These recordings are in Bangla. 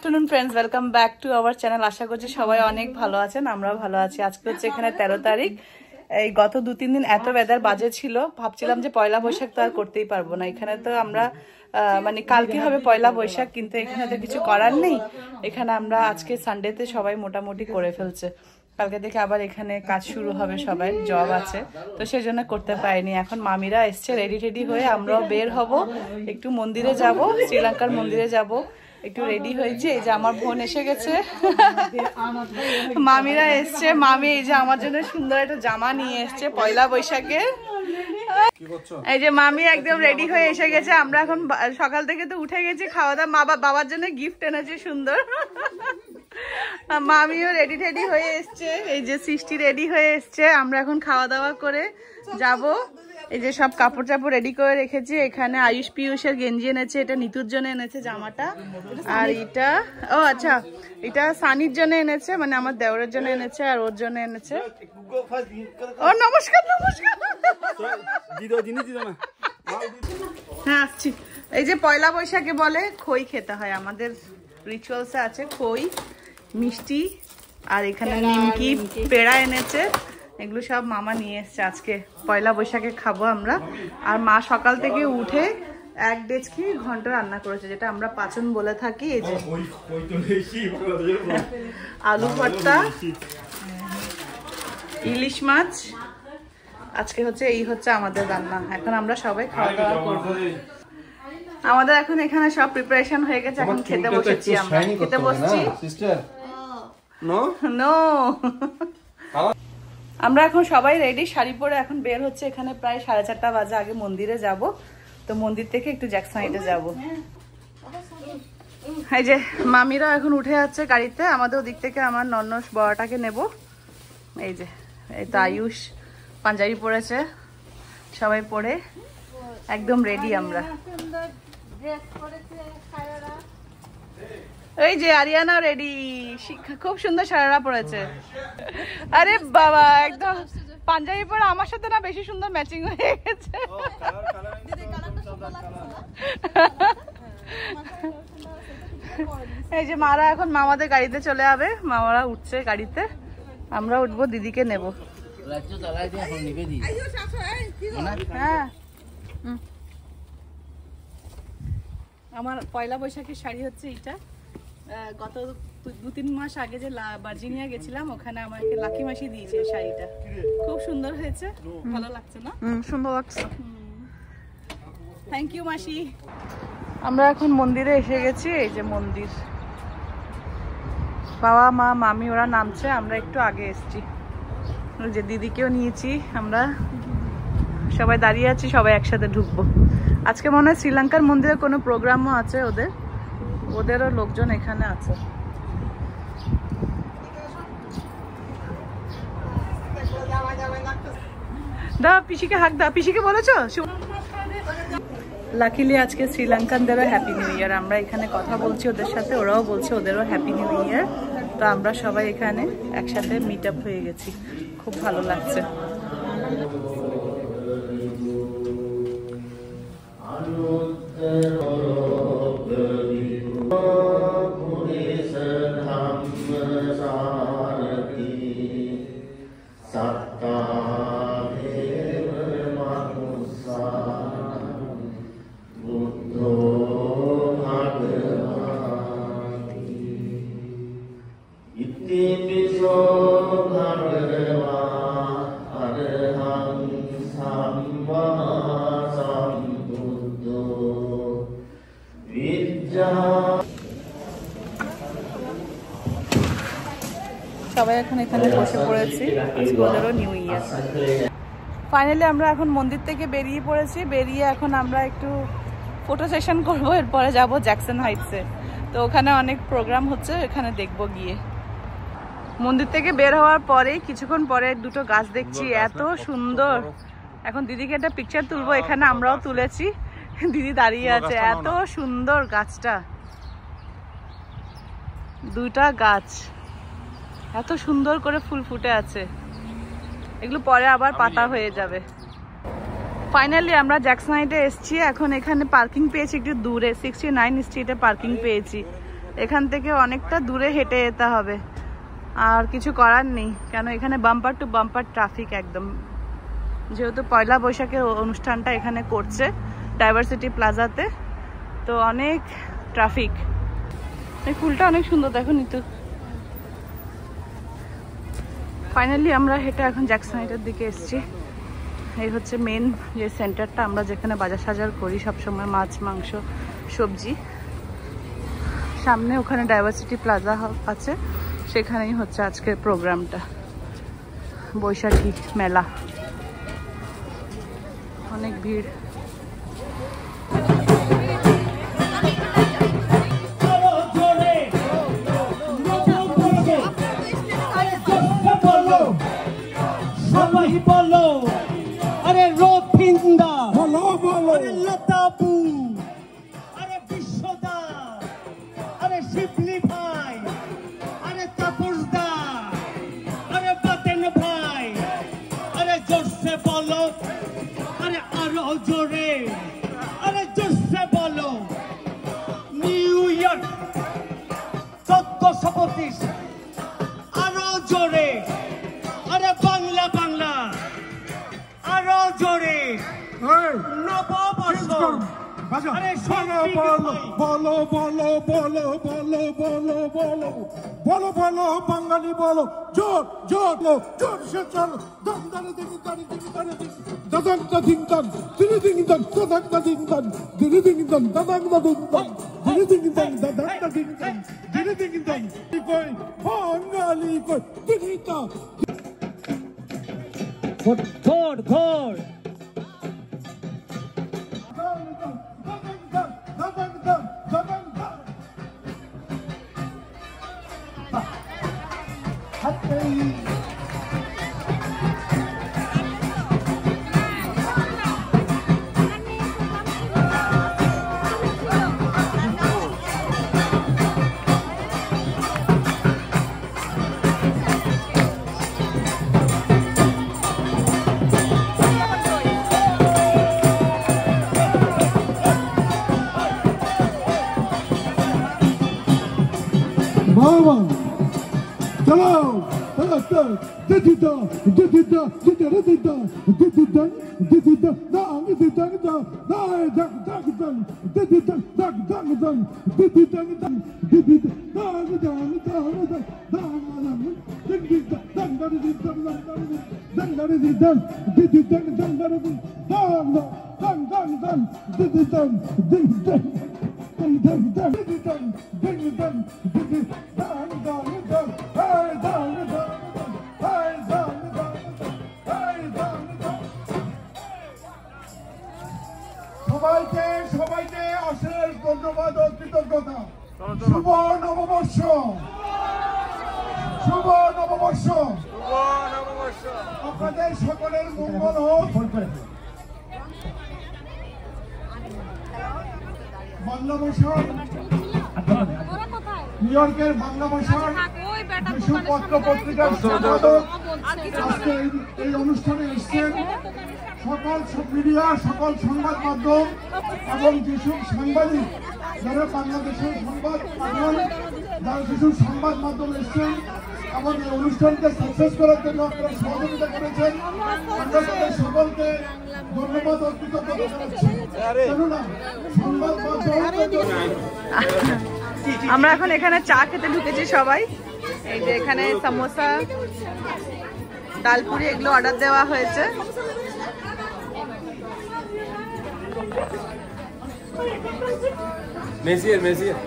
Afternoon friends, welcome back to our channel. আশা করছি সবাই অনেক ভালো আছেন, আমরাও ভালো আছি। আজকে হচ্ছে এখানে 13 তারিখ। এই গত 2-3 দিন এত ওয়েদার বাজে ছিল, ভাবছিলাম যে পয়লা বৈশাখ তো আর করতেই পারবো না। এখানে তো আমরা মানে কালকে হবে পয়লা বৈশাখ, কিন্তু এখানে তো কিছু করার নেই। এখানে আমরা আজকে সানডেতে সবাই মোটামুটি করে ফেলছে। কালকে থেকে আবার এখানে কাজ শুরু হবে, সবাই জব আছে, তো সেই জন্য করতে পারিনি। এখন মামিরা এসছে রেডি টেডি হয়ে, আমরাও বের হব, একটু মন্দিরে যাব, শ্রীলঙ্কার মন্দিরে যাব। একটু রেডি হয়েছে, এই যে আমার বোন এসে গেছে, মামিরা এসছে। মামি এই যে আমার জন্য সুন্দর একটা জামা নিয়ে এসছে পয়লা বৈশাখে। এই যে মামি একদম রেডি হয়ে এসে গেছে। আমরা এখন সকাল থেকে তো উঠে গেছি, খাওয়া দাওয়া, বাবার জন্য গিফট এনেছে সুন্দর। মামিও রেডি টেডি হয়ে এসছে, এই যে সৃষ্টি রেডি হয়ে এসছে। আমরা এখন খাওয়া দাওয়া করে যাব। এই যে সব কাপড় চাপড় রেডি করে রেখেছি। এখানে আয়ুষ পিয়ুষের গেঞ্জি এনেছে, এটা নিতুর জন্য এনেছে জামাটা। আর এটা ও আচ্ছা, এটা সানির জন্য এনেছে, মানে আমার দেওরের জন্য এনেছে, আর ওর জন্য এনেছে। ও নমস্কার নমস্কার। হ্যাঁ আসছি। এই যে পয়লা বৈশাখে বলে খই খেতে হয়, আমাদের রিচুয়ালসে আছে খই, মিষ্টি, আর এখানে নিমকি, পেড়া এনেছে। এগুলো সব মামা নিয়ে এসছে, আজকে পয়লা বৈশাখে খাবো আমরা। আর মা সকাল থেকে উঠে 1 ডেচকি ঘন্ট রান্না করেছে, যেটা আমরা পাচন বলে থাকি। এই যে আলু ভর্তা, ইলিশ মাছ, আজকে হচ্ছে এই হচ্ছে আমাদের রান্না। এখন আমরা সবাই খাওয়া দাওয়া করবো। আমাদের এখন এখানে সব প্রিপারেশন হয়ে গেছে, এখন খেতে বসেছি আমরা, খেতে বসছি। নো আমরা এখন সবাই রেডি, শাড়ি পরে এখন বের হচ্ছে। এখানে প্রায় 4:30 বাজে। আগে মন্দিরে যাব, তো মন্দির থেকে একটু জ্যাকসনাইটে যাব। এই যে মামিরা এখন উঠে যাচ্ছে গাড়িতে। আমাদের ওদিক থেকে আমার নন্নস বড়টাকে নেব। এই যে এই তো আয়ুষ পাঞ্জাবি পরেছে, সবাই পরে একদম রেডি আমরা। এই যে আরিয়ানা রেডি, খুব সুন্দর সারারা পরেছে। আরে বাবা, একদম পাঞ্জাবি পরে আমার সাথে না বেশি সুন্দর ম্যাচিং হয়ে গেছে। এই যে মারা এখন মামাদের গাড়িতে চলে যাবে, মামারা উঠছে গাড়িতে, আমরা উঠবো, দিদিকে নেব। হ্যাঁ, আমার পয়লা বৈশাখের শাড়ি হচ্ছে এটা। গত 2-3 মাস আগে যে ভার্জিনিয়া গেছিলাম, ওখানে আমাকে লাকি মাসি দিয়েছে শাড়িটা। খুব সুন্দর হয়েছে, ভালো লাগছে না? সুন্দর লাগছে, থ্যাংক ইউ মাসি। আমরা এখন মন্দিরে এসে গেছি। এই যে মন্দির, বাবা মা মামি ওরা নামছে, আমরা একটু আগে এসছি। যে দিদিকেও নিয়েছি, আমরা সবাই দাঁড়িয়ে আছি, সবাই একসাথে ঢুকবো। আজকে মনে হয় শ্রীলঙ্কার মন্দিরে কোনো প্রোগ্রামও আছে, ওদেরও লোকজন এখানে আছে। দা পিসিকে হাক দা, পিসিকে বলেছো? লাকিলি আজকে শ্রীলঙ্কানদেরও হ্যাপি নিউ ইয়ার। আমরা এখানে কথা বলছি ওদের সাথে, ওরাও বলছে ওদেরও হ্যাপি নিউ ইয়ার। তো আমরা সবাই এখানে একসাথে মিট আপ হয়ে গেছি, খুব ভালো লাগছে। সবাই এখন এখানে বসে পড়েছি, আজকে ওদেরও নিউ ইয়ার। ফাইনালি আমরা এখন মন্দির থেকে বেরিয়ে পড়েছি। বেরিয়ে এখন আমরা একটু ফটো সেশন করবো, এরপরে যাব জ্যাকসন হাইটসে। তো ওখানে অনেক প্রোগ্রাম হচ্ছে, এখানে দেখবো গিয়ে। মন্দির থেকে বের হওয়ার পরেই কিছুক্ষণ পরে দুটো গাছ দেখছি, এত সুন্দর। এখন দিদিকে একটা পিকচার তুলবো, এখানে আমরাও তুলেছি, দিদি দাঁড়িয়ে আছে। এত সুন্দর গাছটা, দুটা গাছ এত সুন্দর করে ফুল ফুটে আছে। এগুলো পরে আবার পাতা হয়ে যাবে। ফাইনালি আমরা জ্যাকসনাইটে এসেছি। এখন এখানে পার্কিং পেয়েছি একটু দূরে, 69 স্ট্রিটে পার্কিং পেয়েছি। এখান থেকে অনেকটা দূরে হেঁটে যেতে হবে, আর কিছু করার নেই, কেন এখানে বাম্পার টু বাম্পার ট্রাফিক একদম। যেহেতু পয়লা বৈশাখের অনুষ্ঠানটা এখানে করছে ডাইভার্সিটি প্লাজাতে, তো অনেক ট্রাফিক। এই ফুলটা অনেক সুন্দর, দেখো নিতু। ফাইনালি আমরা হেঁটে এখন জ্যাকসন দিকে এসেছি। এই হচ্ছে মেন যে সেন্টারটা, আমরা যেখানে বাজার সাজার করি সবসময়, মাছ মাংস সবজি। সামনে ওখানে ডাইভার্সিটি প্লাজা আছে, সেখানেই হচ্ছে আজকের প্রোগ্রামটা, বৈশাখী মেলা। অনেক ভিড়। আরে রথিন্দা বলো বলো, আরে লতাবু, আরে বিশ্বদা, আরে শিবলি ভাই, আরে তাপসদা, আরে বাতেন ভাই, আরে জোরসে বলো, আরে আরো জোরে, আরে জোরসে বলো। নিউ ইয়র্ক 1425, আরো জোরে, আরে বাংলা বাংলা, আরো জোরে, নববর্ষ, আরে বলো বলো বলো বলো বলো বলো বলো বলো বলো বাঙালি বলো, জোর জোর জোর সে চলো, দম দাঁড়ে দিন দাঁড়ে দিন দাঁড়ে দিন, দাদাং দাদিং দান দিনে দিন দান, দাদাং দাদিং দান দিনে দিন দান, দাদাং দাদিং দান দিনে দিন দান, দাদাং দাদিং দান দিনে দিন দান, কই বাঙালি কই দিনিতা ঘোর ঘোর বাবা চলো, দিদিদা দিদিদা দিদিদা দিদিদা দিদিদা দিদিদা দাং দিদিদা দাই দাগ দাগ দাং দিদিদা দাগ দাগ দাং দিদিদা দাং দিদিদা দাগ দাগ দাগ দাং দাং দিদিদা দাং দাং দিদিদা দাং দাং দিদিদা দিদিদা দাং দাং দাং দাং দাং দাং দিদিদা দিদিদা ding ding ding ding ding ding ding dang dang dang hey dang dang hey dang dang hey dang dang। সবাইকে সবাইকে অশেষ ধন্যবাদ ও কৃতজ্ঞতা। শুভ নববর্ষ, শুভ নববর্ষ, শুভ নববর্ষ। আপনাদের সকলের মঙ্গল হোক। বাংলা ভাষার নিউ ইয়র্কের বাংলা ভাষার যেসব পত্র পত্রিকার সম্পাদক আজকে এই অনুষ্ঠানে এসছেন, সকল মিডিয়া, সকল সংবাদ মাধ্যম এবং যেসব সাংবাদিক যারা বাংলাদেশের সংবাদ মাধ্যম, যারা যেসব সংবাদ মাধ্যম এসছেন এবং এই অনুষ্ঠানকে সাকসেস করার জন্য আপনারা সহযোগিতা করেছেন, আমরা তাদের সকলকে ধন্যবাদ ও কৃতজ্ঞতা জানাচ্ছি। কেননা সংবাদ মাধ্যম, আমরা এখন এখানে চা খেতে ঢুকেছি সবাই। এই যে এখানে সামোসা, ডালপুরি এগুলো অর্ডার দেওয়া হয়েছে। মেসিয়ার মেসিয়ার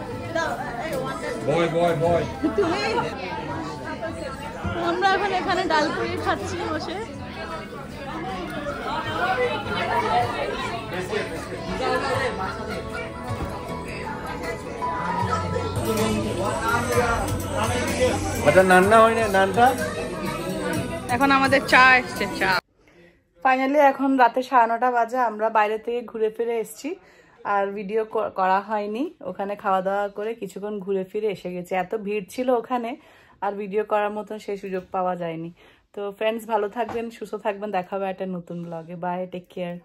বয় বয় বয়। আমরা এখন এখানে ডালপুরি খাচ্ছি বসে। নান্না হয় না নানটা। এখন আমাদের চা এসছে, চা। ফাইনালি এখন রাতে 9:30 বাজে, আমরা বাইরে থেকে ঘুরে ফিরে এসেছি, আর ভিডিও করা হয়নি। ওখানে খাওয়া দাওয়া করে কিছুক্ষণ ঘুরে ফিরে এসে গেছে। এত ভিড় ছিল ওখানে, আর ভিডিও করার মতন সেই সুযোগ পাওয়া যায়নি। তো ফ্রেন্ডস, ভালো থাকবেন, সুস্থ থাকবেন, দেখা হবে একটা নতুন ব্লগে। Bye, take care.